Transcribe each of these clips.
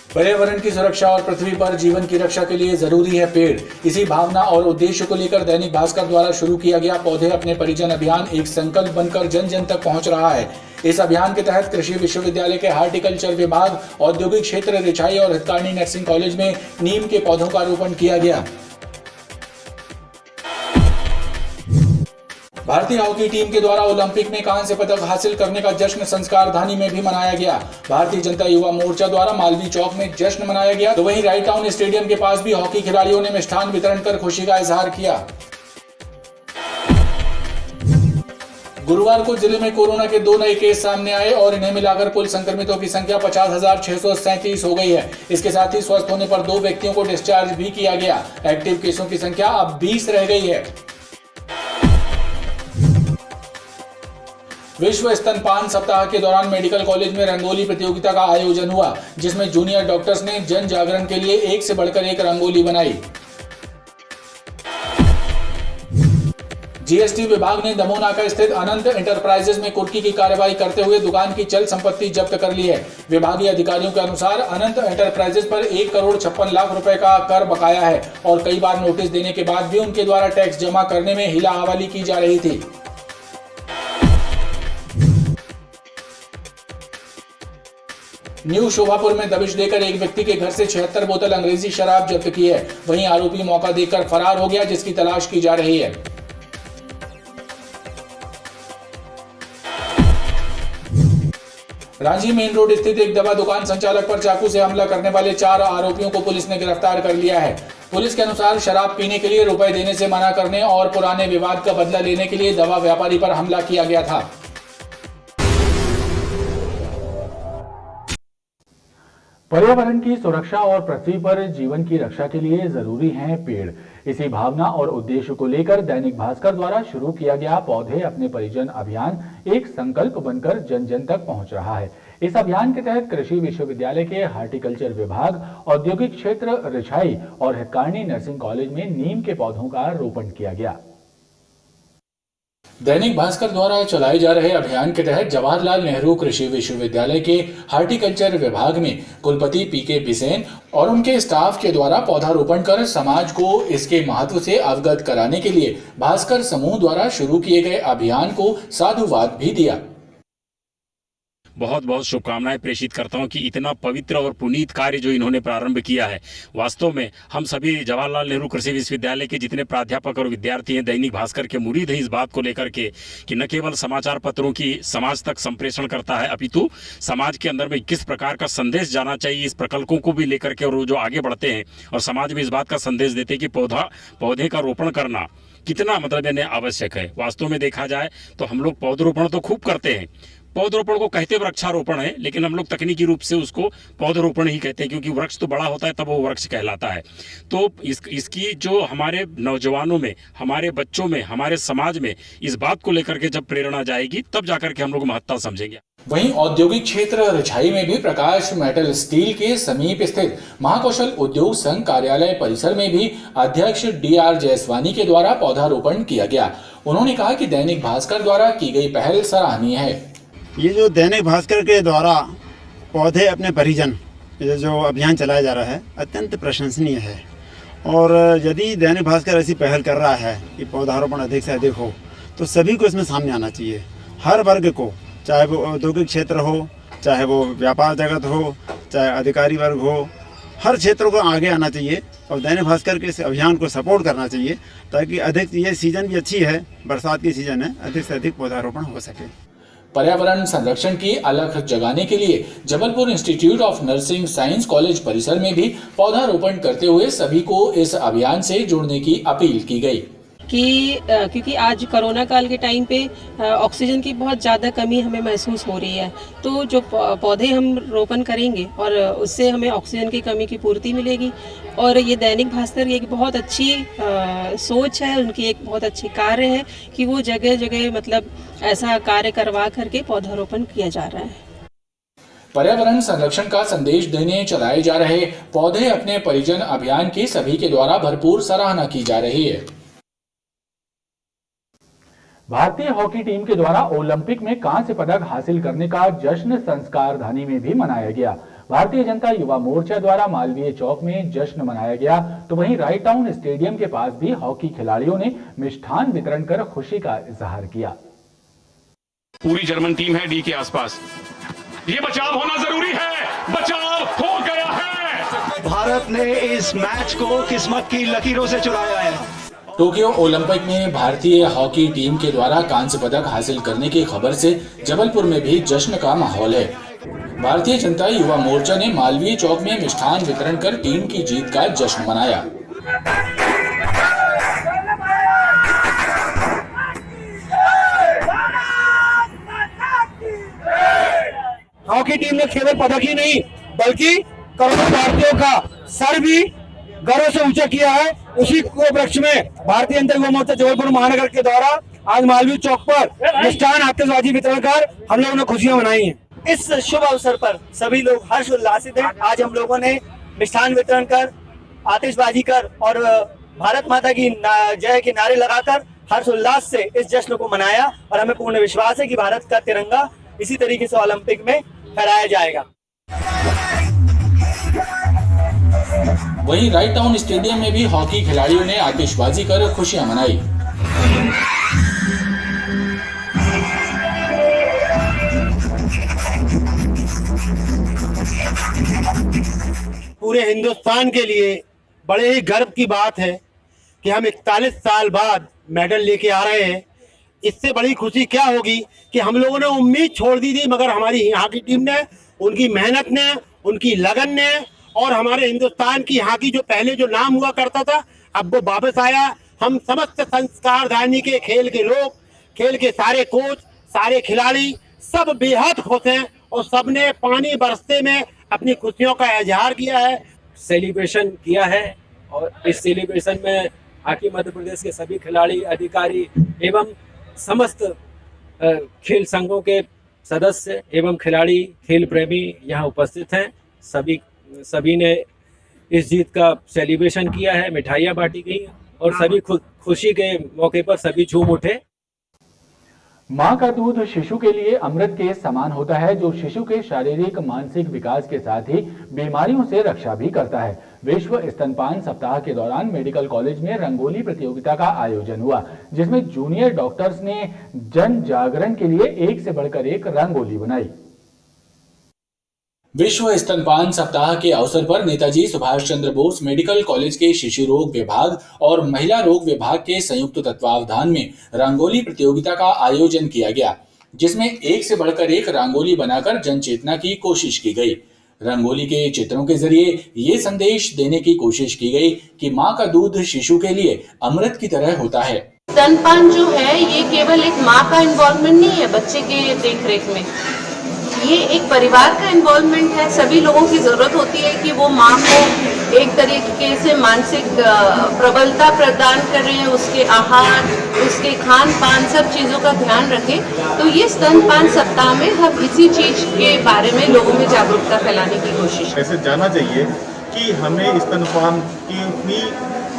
पर्यावरण की सुरक्षा और पृथ्वी पर जीवन की रक्षा के लिए जरूरी है पेड़। इसी भावना और उद्देश्य को लेकर दैनिक भास्कर द्वारा शुरू किया गया पौधे अपने परिजन अभियान एक संकल्प बनकर जन जन तक पहुंच रहा है। इस अभियान के तहत कृषि विश्वविद्यालय के हार्टिकल्चर विभाग, औद्योगिक क्षेत्र रिछाई और हितकार्नी नर्सिंग कॉलेज में नीम के पौधों का रोपण किया गया। भारतीय हॉकी टीम के द्वारा ओलंपिक में कांस्य पदक हासिल करने का जश्न संस्कारधानी में भी मनाया गया। भारतीय जनता युवा मोर्चा द्वारा मालवीय चौक में जश्न मनाया गया, तो वहीं राइट टाउन स्टेडियम के पास भी हॉकी खिलाड़ियों ने मिष्ठान वितरण कर खुशी का इजहार किया। गुरुवार को जिले में कोरोना के 2 नए केस सामने आए और इन्हें मिलाकर कुल संक्रमितों की संख्या 50,637 हो गई है। इसके साथ ही स्वस्थ होने पर 2 व्यक्तियों को डिस्चार्ज भी किया गया। एक्टिव केसों की संख्या अब 20 रह गई है। विश्व स्तनपान सप्ताह के दौरान मेडिकल कॉलेज में रंगोली प्रतियोगिता का आयोजन हुआ, जिसमें जूनियर डॉक्टर्स ने जन जागरण के लिए एक से बढ़कर एक रंगोली बनाई। जीएसटी विभाग ने दमोनाका स्थित अनंत एंटरप्राइजेज में कुर्की की कार्रवाई करते हुए दुकान की चल संपत्ति जब्त कर ली है। विभागीय अधिकारियों के अनुसार अनंत एंटरप्राइजेज पर 1,56,00,000 रुपए का कर बकाया है और कई बार नोटिस देने के बाद भी उनके द्वारा टैक्स जमा करने में हिला हवाली की जा रही थी। न्यू शोभापुर में दबिश देकर एक व्यक्ति के घर से 76 बोतल अंग्रेजी शराब जब्त की है। वहीं आरोपी मौका देखकर फरार हो गया, जिसकी तलाश की जा रही है। रांची मेन रोड स्थित एक दवा दुकान संचालक पर चाकू से हमला करने वाले 4 आरोपियों को पुलिस ने गिरफ्तार कर लिया है। पुलिस के अनुसार शराब पीने के लिए रुपए देने से मना करने और पुराने विवाद का बदला लेने के लिए दवा व्यापारी पर हमला किया गया था। पर्यावरण की सुरक्षा और पृथ्वी पर जीवन की रक्षा के लिए जरूरी हैं पेड़। इसी भावना और उद्देश्य को लेकर दैनिक भास्कर द्वारा शुरू किया गया पौधे अपने परिजन अभियान एक संकल्प बनकर जन जन तक पहुंच रहा है। इस अभियान के तहत कृषि विश्वविद्यालय के हार्टिकल्चर विभाग, औद्योगिक क्षेत्र रिछाई और हितकार्नी नर्सिंग कॉलेज में नीम के पौधों का रोपण किया गया। दैनिक भास्कर द्वारा चलाए जा रहे अभियान के तहत जवाहरलाल नेहरू कृषि विश्वविद्यालय के हार्टिकल्चर विभाग में कुलपति पीके बिसेन और उनके स्टाफ के द्वारा पौधारोपण कर समाज को इसके महत्व से अवगत कराने के लिए भास्कर समूह द्वारा शुरू किए गए अभियान को साधुवाद भी दिया। बहुत बहुत शुभकामनाएं प्रेषित करता हूं कि इतना पवित्र और पुनीत कार्य जो इन्होंने प्रारंभ किया है, वास्तव में हम सभी जवाहरलाल नेहरू कृषि विश्वविद्यालय के जितने प्राध्यापक और विद्यार्थी हैं दैनिक भास्कर के मुरीद हैं इस बात को लेकर के कि न केवल समाचार पत्रों की समाज तक संप्रेषण करता है, अपितु समाज के अंदर में किस प्रकार का संदेश जाना चाहिए इस प्रकल्पों को भी लेकर के, और वो जो आगे बढ़ते हैं और समाज में इस बात का संदेश देते हैं कि पौधे का रोपण करना कितना मतलब आवश्यक है। वास्तव में देखा जाए तो हम लोग पौधरोपण तो खूब करते हैं, पौधरोपण को कहते वृक्षारोपण है, लेकिन हम लोग तकनीकी रूप से उसको पौधरोपण ही कहते हैं, क्योंकि वृक्ष तो बड़ा होता है तब वो वृक्ष कहलाता है। तो इसकी जो हमारे नौजवानों में, हमारे बच्चों में, हमारे समाज में इस बात को लेकर के जब प्रेरणा जाएगी तब जाकर के हम लोग महत्ता समझेंगे। वहीं औद्योगिक क्षेत्र रिछाई में भी प्रकाश मेटल स्टील के समीप स्थित महाकौशल उद्योग संघ कार्यालय परिसर में भी अध्यक्ष DR जयसवानी के द्वारा पौधारोपण किया गया। उन्होंने कहा कि दैनिक भास्कर द्वारा की गई पहल सराहनीय है। ये जो दैनिक भास्कर के द्वारा पौधे अपने परिजन जो अभियान चलाया जा रहा है अत्यंत प्रशंसनीय है, और यदि दैनिक भास्कर ऐसी पहल कर रहा है कि पौधारोपण अधिक से अधिक हो तो सभी को इसमें सामने आना चाहिए। हर वर्ग को, चाहे वो औद्योगिक क्षेत्र हो, चाहे वो व्यापार जगत हो, चाहे अधिकारी वर्ग हो, हर क्षेत्र को आगे आना चाहिए और दैनिक भास्कर के इस अभियान को सपोर्ट करना चाहिए, ताकि अधिक, ये सीज़न भी अच्छी है, बरसात की सीज़न है, अधिक से अधिक पौधारोपण हो सके। पर्यावरण संरक्षण की अलख जगाने के लिए Jabalpur institute of nursing science college परिसर में भी पौधारोपण करते हुए सभी को इस अभियान से जुड़ने की अपील की गई। क्योंकि आज कोरोना काल के टाइम पे ऑक्सीजन की बहुत ज़्यादा कमी हमें महसूस हो रही है, तो जो पौधे हम रोपण करेंगे और उससे हमें ऑक्सीजन की कमी की पूर्ति मिलेगी। और ये दैनिक भास्कर की एक बहुत अच्छी सोच है, उनकी एक बहुत अच्छी कार्य है कि वो जगह जगह मतलब ऐसा कार्य करवा करके पौधारोपण किया जा रहा है। पर्यावरण संरक्षण का संदेश देने चलाए जा रहे पौधे अपने परिजन अभियान की सभी के द्वारा भरपूर सराहना की जा रही है। भारतीय हॉकी टीम के द्वारा ओलंपिक में कांस्य पदक हासिल करने का जश्न संस्कारधानी में भी मनाया गया। भारतीय जनता युवा मोर्चा द्वारा मालवीय चौक में जश्न मनाया गया, तो वहीं राइट टाउन स्टेडियम के पास भी हॉकी खिलाड़ियों ने मिष्ठान वितरण कर खुशी का इजहार किया। पूरी जर्मन टीम है डी के आसपास, ये बचाव होना जरूरी है, बचाव हो गया है। भारत ने इस मैच को किस्मत की लकीरों से चुराया है। टोक्यो ओलंपिक में भारतीय हॉकी टीम के द्वारा कांस्य पदक हासिल करने की खबर से जबलपुर में भी जश्न का माहौल है। भारतीय जनता युवा मोर्चा ने मालवीय चौक में मिष्ठान वितरण कर टीम की जीत का जश्न मनाया। हॉकी टीम ने केवल पदक ही नहीं बल्कि करोड़ों भारतीयों का सर भी गर्व से ऊंचा किया है। उसी को उपलक्ष्य में भारतीय जनता युवा मोर्चा जबलपुर महानगर के द्वारा आज मालवीय चौक पर मिष्ठान आतिशबाजी वितरण कर हम लोगों ने खुशियां मनाई हैं। इस शुभ अवसर पर सभी लोग हर्ष उल्लासित हैं। आज हम लोगों ने मिष्ठान वितरण कर, आतिशबाजी कर और भारत माता की जय के नारे लगाकर हर्ष उल्लास से इस जश्न को मनाया और हमें पूर्ण विश्वास है कि भारत का तिरंगा इसी तरीके से ओलंपिक में फहराया जाएगा। वहीं राइट टाउन स्टेडियम में भी हॉकी खिलाड़ियों ने आतिशबाजी कर खुशियां मनाई। पूरे हिंदुस्तान के लिए बड़े ही गर्व की बात है कि हम 41 साल बाद मेडल लेके आ रहे हैं। इससे बड़ी खुशी क्या होगी कि हम लोगों ने उम्मीद छोड़ दी थी, मगर हमारी यहाँ की टीम ने, उनकी मेहनत ने, उनकी लगन ने और हमारे हिंदुस्तान की हॉकी जो पहले जो नाम हुआ करता था अब वो वापस आया। हम समस्त संस्कारधानी के खेल के लोग, खेल के सारे कोच, सारे खिलाड़ी सब बेहद खुश हैं और सबने पानी बरसते में अपनी खुशियों का इजहार किया है, सेलिब्रेशन किया है। और इस सेलिब्रेशन में हॉकी मध्य प्रदेश के सभी खिलाड़ी, अधिकारी एवं समस्त खेल संघों के सदस्य एवं खिलाड़ी, खेल प्रेमी यहाँ उपस्थित हैं। सभी ने इस जीत का सेलिब्रेशन किया है, मिठाइयाँ बांटी गई और सभी खुशी के मौके पर सभी झूम उठे। मां का दूध शिशु के लिए अमृत के समान होता है, जो शिशु के शारीरिक मानसिक विकास के साथ ही बीमारियों से रक्षा भी करता है। विश्व स्तनपान सप्ताह के दौरान मेडिकल कॉलेज में रंगोली प्रतियोगिता का आयोजन हुआ, जिसमें जूनियर डॉक्टर्स ने जन जागरण के लिए एक से बढ़कर एक रंगोली बनाई। विश्व स्तनपान सप्ताह के अवसर पर नेताजी सुभाष चंद्र बोस मेडिकल कॉलेज के शिशु रोग विभाग और महिला रोग विभाग के संयुक्त तत्वावधान में रंगोली प्रतियोगिता का आयोजन किया गया, जिसमें एक से बढ़कर एक रंगोली बनाकर जन चेतना की कोशिश की गई। रंगोली के चित्रों के जरिए ये संदेश देने की कोशिश की गई कि माँ का दूध शिशु के लिए अमृत की तरह होता है। स्तनपान जो है ये केवल एक माँ का इन्वॉल्वमेंट नहीं है बच्चे के देखरेख में, ये एक परिवार का इन्वॉल्वमेंट है। सभी लोगों की जरूरत होती है कि वो माँ को एक तरीके से मानसिक प्रबलता प्रदान करें, उसके आहार, उसके खान पान, सब चीज़ों का ध्यान रखें। तो ये स्तनपान सप्ताह में हम इसी चीज के बारे में लोगों में जागरूकता फैलाने की कोशिश। ऐसे जानना चाहिए कि हमें स्तनपान की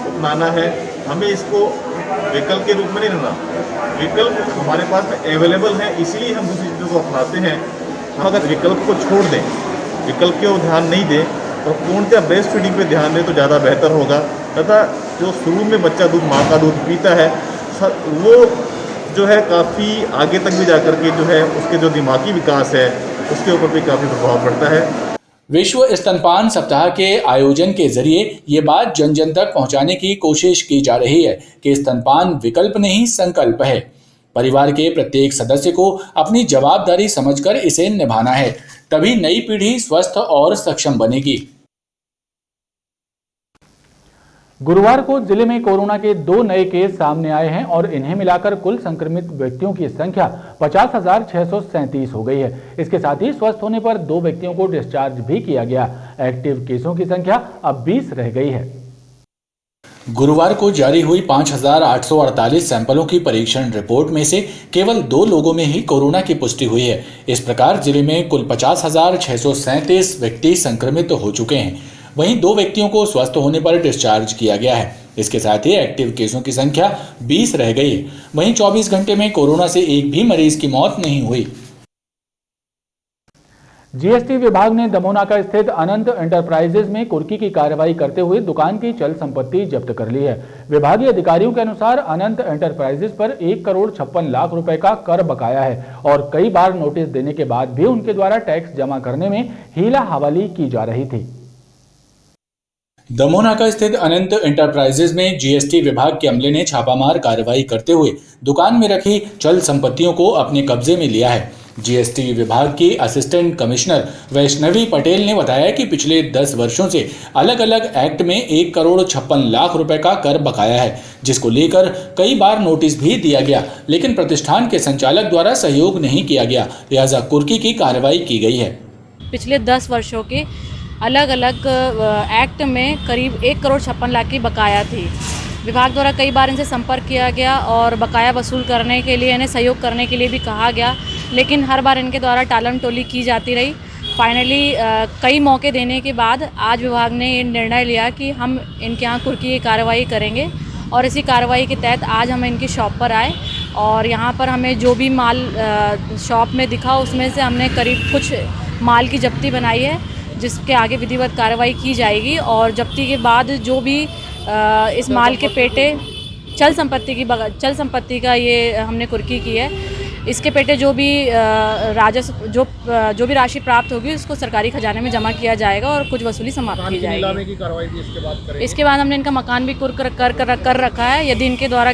अपनाना है, हमें इसको विकल्प के रूप में नहीं लेना। विकल्प हमारे पास अवेलेबल है, इसीलिए हम दूसरी चीज़ों को अपनाते हैं। हम अगर विकल्प को छोड़ दें, विकल्प के ध्यान नहीं दें और पूर्णतः ब्रेस्ट फीडिंग पे ध्यान दें तो ज़्यादा बेहतर होगा। तथा जो शुरू में बच्चा माँ का दूध पीता है वो जो है काफ़ी आगे तक भी जाकर के जो है उसके जो दिमागी विकास है उसके ऊपर भी काफ़ी प्रभाव पड़ता है। विश्व स्तनपान सप्ताह के आयोजन के जरिए ये बात जन जन तक पहुंचाने की कोशिश की जा रही है कि स्तनपान विकल्प नहीं संकल्प है। परिवार के प्रत्येक सदस्य को अपनी जवाबदारी समझकर इसे निभाना है, तभी नई पीढ़ी स्वस्थ और सक्षम बनेगी। गुरुवार को जिले में कोरोना के 2 नए केस सामने आए हैं और इन्हें मिलाकर कुल संक्रमित व्यक्तियों की संख्या 50,637 हो गई है। इसके साथ ही स्वस्थ होने पर 2 व्यक्तियों को डिस्चार्ज भी किया गया। एक्टिव केसों की संख्या अब 20 रह गई है। गुरुवार को जारी हुई 5,848 सैंपलों की परीक्षण रिपोर्ट में से केवल 2 लोगों में ही कोरोना की पुष्टि हुई है। इस प्रकार जिले में कुल 50,637 व्यक्ति संक्रमित हो चुके हैं। वहीं 2 व्यक्तियों को स्वस्थ होने पर डिस्चार्ज किया गया है। इसके साथ ही एक्टिव केसों की संख्या 20 रह गई है। वहीं 24 घंटे में कोरोना से एक भी मरीज की मौत नहीं हुई। जीएसटी विभाग ने दमोनाका स्थित अनंत एंटरप्राइजेज में कुर्की की कार्रवाई करते हुए दुकान की चल संपत्ति जब्त कर ली है। विभागीय अधिकारियों के अनुसार अनंत एंटरप्राइजेज पर 1,56,00,000 रुपए का कर बकाया है और कई बार नोटिस देने के बाद भी उनके द्वारा टैक्स जमा करने में हीला हवाली की जा रही थी। दमोनाका स्थित अनंत एंटरप्राइजेज में जीएसटी विभाग के अमले ने छापामार कार्रवाई करते हुए दुकान में रखी चल संपत्तियों को अपने कब्जे में लिया है। जीएसटी विभाग की असिस्टेंट कमिश्नर वैष्णवी पटेल ने बताया कि पिछले 10 वर्षों से अलग अलग एक्ट में 1,56,00,000 रुपए का कर बकाया है, जिसको लेकर कई बार नोटिस भी दिया गया, लेकिन प्रतिष्ठान के संचालक द्वारा सहयोग नहीं किया गया, लिहाजा कुर्की की कार्रवाई की गई है। पिछले 10 वर्षों के अलग अलग एक्ट में करीब 1,56,00,000 की बकाया थी। विभाग द्वारा कई बार इनसे संपर्क किया गया और बकाया वसूल करने के लिए इन्हें सहयोग करने के लिए भी कहा गया, लेकिन हर बार इनके द्वारा टालम टोली की जाती रही। फाइनली कई मौके देने के बाद आज विभाग ने ये निर्णय लिया कि हम इनके यहाँ कुर्की की कार्रवाई करेंगे और इसी कार्रवाई के तहत आज हम इनकी शॉप पर आए और यहाँ पर हमें जो भी माल शॉप में दिखा उसमें से हमने करीब कुछ माल की जब्ती बनाई है, जिसके आगे विधिवत कार्रवाई की जाएगी और जब्ती के बाद जो भी इस माल के पेटे चल संपत्ति का ये हमने कुर्की की है, इसके पेटे जो भी राजस्व जो भी राशि प्राप्त होगी उसको सरकारी खजाने में जमा किया जाएगा और कुछ वसूली समाप्त की जाएगी। नीलामी की कार्रवाई भी इसके बाद हमने इनका मकान भी कुर्क कर रखा है। यदि इनके द्वारा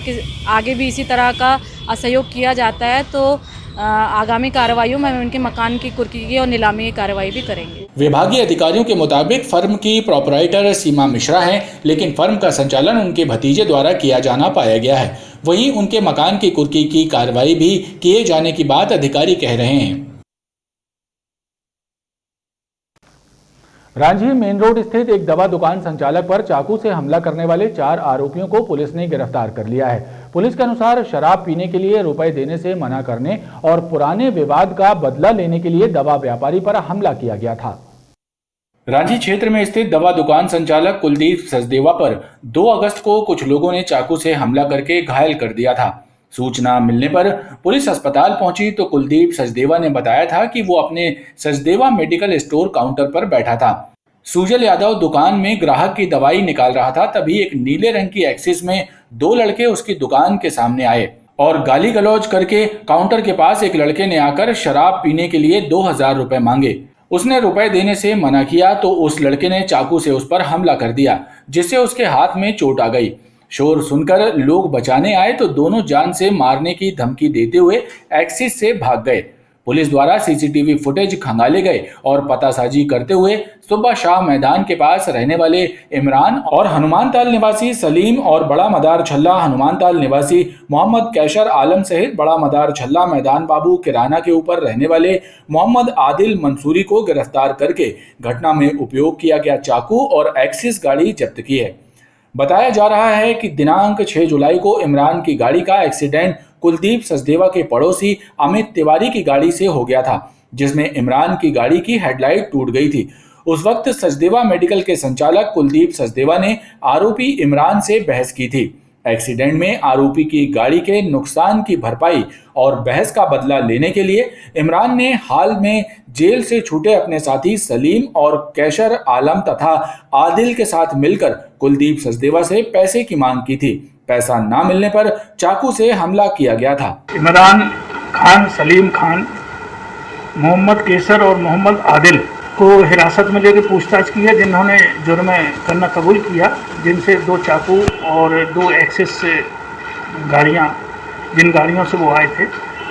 आगे भी इसी तरह का असहयोग किया जाता है तो आगामी कार्रवाइयों में हम इनके मकान की कुर्की की और नीलामी की कार्रवाई भी करेंगे। विभागीय अधिकारियों के मुताबिक फर्म की प्रोपराइटर सीमा मिश्रा हैं, लेकिन फर्म का संचालन उनके भतीजे द्वारा किया जाना पाया गया है। वहीं उनके मकान की कुर्की की कार्रवाई भी किए जाने की बात अधिकारी कह रहे हैं। रांझी मेन रोड स्थित एक दवा दुकान संचालक पर चाकू से हमला करने वाले 4 आरोपियों को पुलिस ने गिरफ्तार कर लिया है। पुलिस के अनुसार शराब पीने के लिए रुपए देने से मना करने और पुराने विवाद का बदला लेने के लिए दवा व्यापारी पर हमला किया गया था। रांझी क्षेत्र में स्थित दवा दुकान संचालक कुलदीप सचदेवा पर 2 अगस्त को कुछ लोगों ने चाकू से हमला करके घायल कर दिया था। सूचना मिलने पर पुलिस अस्पताल पहुंची तो कुलदीप सचदेवा ने बताया था कि वो अपने सचदेवा मेडिकल स्टोर काउंटर पर बैठा था। सुजल यादव दुकान में ग्राहक की दवाई निकाल रहा था, तभी एक नीले रंग की एक्सिस में 2 लड़के उसकी दुकान के सामने आए और गाली गलौज करके काउंटर के पास एक लड़के ने आकर शराब पीने के लिए 2,000 रुपए मांगे। उसने रुपए देने से मना किया तो उस लड़के ने चाकू से उस पर हमला कर दिया, जिससे उसके हाथ में चोट आ गई। शोर सुनकर लोग बचाने आए तो दोनों जान से मारने की धमकी देते हुए एक्सिस से भाग गए। पुलिस द्वारा सीसीटीवी फुटेज खंगाले गए और पतासाजी करते हुए सुबह शाह मैदान के पास रहने वाले इमरान और हनुमानताल निवासी सलीम और बड़ा मदार छल्ला हनुमानताल निवासी मोहम्मद कैशर आलम सहित बड़ा मदार छल्ला मैदान बाबू किराना के ऊपर रहने वाले मोहम्मद आदिल मंसूरी को गिरफ्तार करके घटना में उपयोग किया गया चाकू और एक्सिस गाड़ी जब्त की है। बताया जा रहा है कि दिनांक 6 जुलाई को इमरान की गाड़ी का एक्सीडेंट कुलदीप सचदेवा के पड़ोसी अमित तिवारी की गाड़ी से हो गया था, जिसमें इमरान की गाड़ी की हेडलाइट टूट गई थी। उस वक्त सचदेवा मेडिकल के संचालक कुलदीप सचदेवा ने आरोपी इमरान से बहस की थी। एक्सीडेंट में आरोपी की गाड़ी के नुकसान की भरपाई और बहस का बदला लेने के लिए इमरान ने हाल में जेल से छूटे अपने साथी सलीम और कैशर आलम तथा आदिल के साथ मिलकर कुलदीप सचदेवा से पैसे की मांग की थी। पैसा ना मिलने पर चाकू से हमला किया गया था। इमरान खान, सलीम खान, मोहम्मद कैसर और मोहम्मद आदिल को हिरासत में लेकर पूछताछ की है, जिन्होंने जुर्म करना कबूल किया, जिनसे 2 चाकू और 2 एक्सिस गाड़ियां, जिन गाड़ियों से वो आए थे,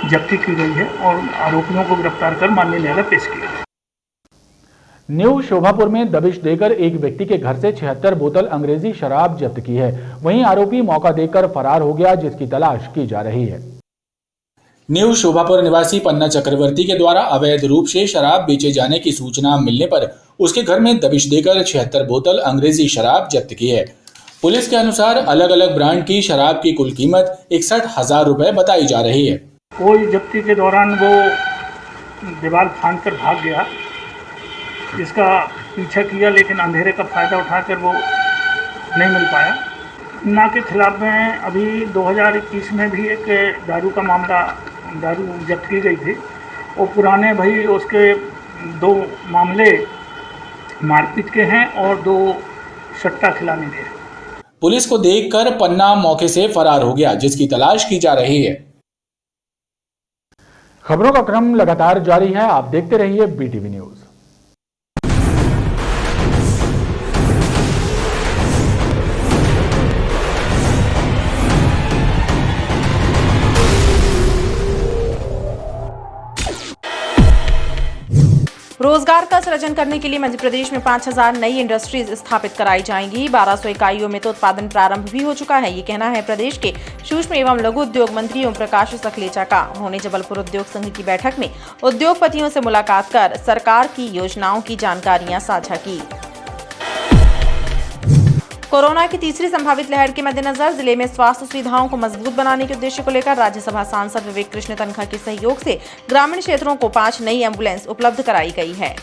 जब्ती की गई है और आरोपियों को गिरफ्तार कर माननीय न्यायालय पेश किया। न्यू शोभापुर में दबिश देकर एक व्यक्ति के घर से 76 बोतल अंग्रेजी शराब जब्त की है। वहीं आरोपी मौका देकर फरार हो गया, जिसकी तलाश की जा रही है। न्यू शोभापुर निवासी पन्ना चक्रवर्ती के द्वारा अवैध रूप से शराब बेचे जाने की सूचना मिलने पर उसके घर में दबिश देकर 76 बोतल अंग्रेजी शराब जब्त की है। पुलिस के अनुसार अलग अलग ब्रांड की शराब की कुल कीमत 61,000 रुपए बताई जा रही है। कोई जब्ती के दौरान वो दीवार फांद कर भाग गया, इसका पीछा किया, लेकिन अंधेरे का फ़ायदा उठाकर वो नहीं मिल पाया। पन्ना के खिलाफ में अभी 2021 में भी एक दारू का मामला, दारू जब्त की गई थी और पुराने भाई उसके 2 मामले मारपीट के हैं और 2 सट्टा खिलाने के। पुलिस को देखकर पन्ना मौके से फरार हो गया, जिसकी तलाश की जा रही है। खबरों का क्रम लगातार जारी है, आप देखते रहिए BTV न्यूज। रोजगार का सृजन करने के लिए मध्य प्रदेश में 5000 नई इंडस्ट्रीज स्थापित कराई जाएंगी। 1200 इकाइयों में तो उत्पादन प्रारंभ भी हो चुका है। ये कहना है प्रदेश के सूक्ष्म एवं लघु उद्योग मंत्री ओम प्रकाश सखलेचा का। उन्होंने जबलपुर उद्योग संघ की बैठक में उद्योगपतियों से मुलाकात कर सरकार की योजनाओं की जानकारियां साझा की। कोरोना की तीसरी संभावित लहर के मद्देनजर जिले में स्वास्थ्य सुविधाओं को मजबूत बनाने के उद्देश्य को लेकर राज्यसभा सांसद विवेक कृष्ण तन्खा के सहयोग से ग्रामीण क्षेत्रों को 5 नई एम्बुलेंस उपलब्ध कराई गई है।